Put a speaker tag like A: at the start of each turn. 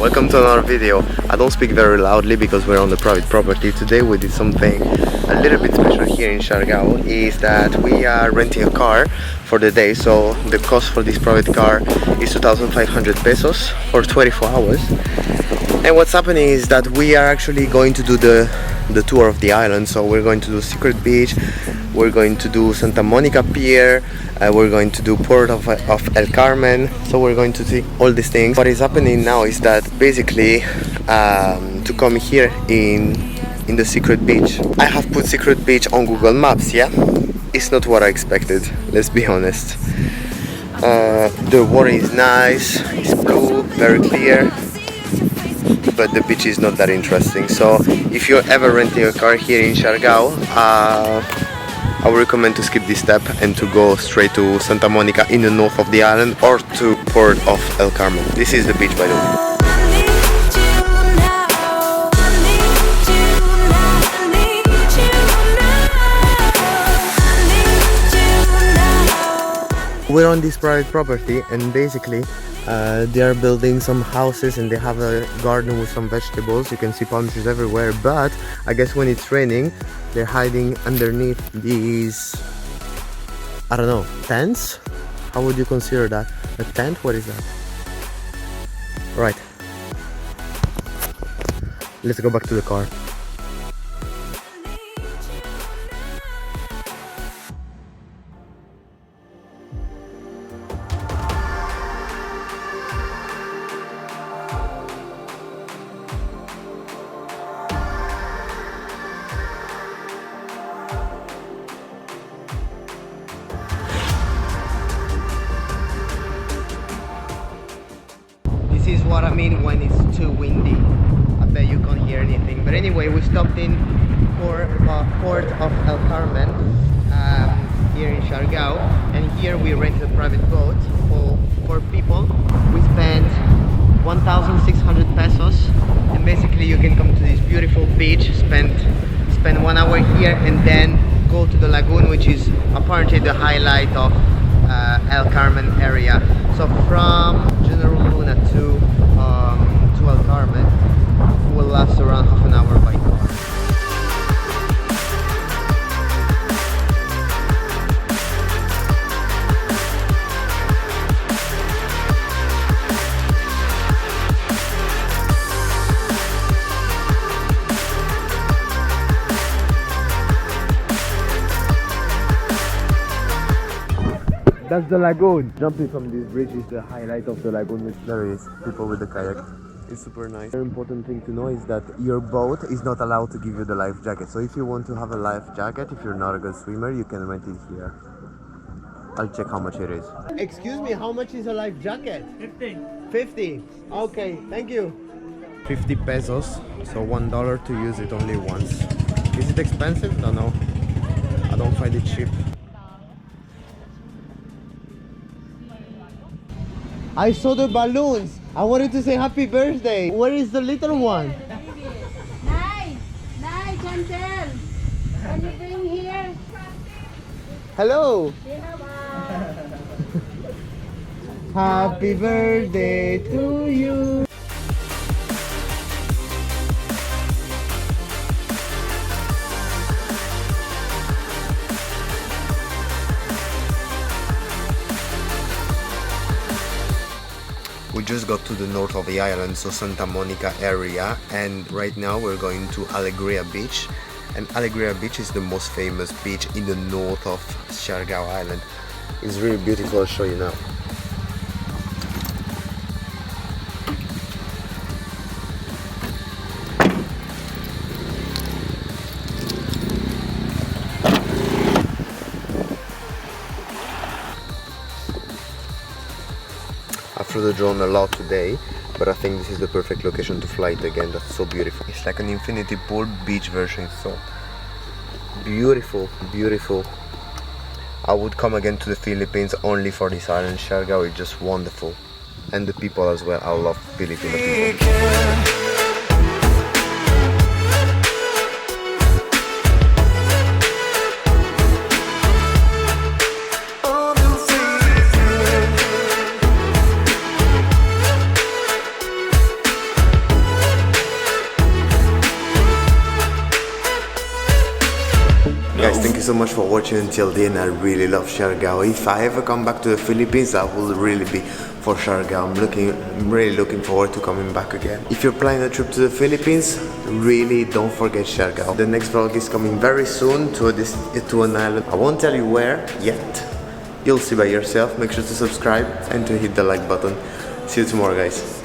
A: welcome to another video. I don't speak very loudly because we're on the private property. Today we did something a little bit special here in Siargao, is that we are renting a car for the day. So the cost for this private car is 2,500 pesos for 24 hours. And what's happening is that we are actually going to do the tour of the island. So we're going to do Secret Beach, we're going to do Santa Monica Pier, we're going to do port of El Carmen. So we're going to see all these things. What is happening now is that basically to come here in the Secret Beach, I have put Secret Beach on Google Maps. Yeah, it's not what I expected, let's be honest. The water is nice, it's blue, very clear, but the beach is not that interesting. So if you're ever renting a car here in Siargao, I would recommend to skip this step and to go straight to Santa Monica in the north of the island, or to port of El Carmen. This is the beach, by the way. We're on this private property, and basically they are building some houses and they have a garden with some vegetables. You can see palm trees everywhere, but I guess when it's raining they're hiding underneath these, I don't know, tents? How would you consider that? A tent? What is that? Right, let's go back to the car. This is what I mean when it's too windy. I bet you can't hear anything. But anyway, we stopped in port of El Carmen here in Siargao, and here we rented a private boat for 4 people. We spent 1,600 pesos, and basically you can come to this beautiful beach, spend 1 hour here, and then go to the lagoon, which is apparently the highlight of El Carmen area. So from General Luna to El Carmen will last around half an hour by car. That's the lagoon. Jumping from this bridge is the highlight of the lagoon, which there is people with the kayak. It's super nice. Very important thing to know is that your boat is not allowed to give you the life jacket. So if you want to have a life jacket, if you're not a good swimmer, you can rent it here. I'll check how much it is. Excuse me, how much is a life jacket?
B: 50.
A: 50. Okay, thank you. 50 pesos, so $1 to use it only once. Is it expensive? Don't know. I don't find it cheap. I saw the balloons. I wanted to say happy birthday. Where is the little one?
C: Nice, Chantel. Can you bring here?
A: Hello.
C: Bye.
A: Happy birthday to you. We just got to the north of the island, so Santa Monica area, and right now we're going to Alegria Beach. And Alegria Beach is the most famous beach in the north of Siargao Island. It's really beautiful. I'll show you now. I flew the drone a lot today, but I think this is the perfect location to fly it again. That's so beautiful. It's like an infinity pool beach version. So beautiful, beautiful. I would come again to the Philippines only for this island. Siargao is just wonderful, and the people as well. I love Filipino people. you so much for watching until the end. I really love Siargao. If I ever come back to the Philippines, I will really be for Siargao. I'm really looking forward to coming back again. If you're planning a trip to the Philippines, really don't forget Siargao. The next vlog is coming very soon to an island. I won't tell you where yet. You'll see by yourself. Make sure to subscribe and to hit the like button. See you tomorrow, guys.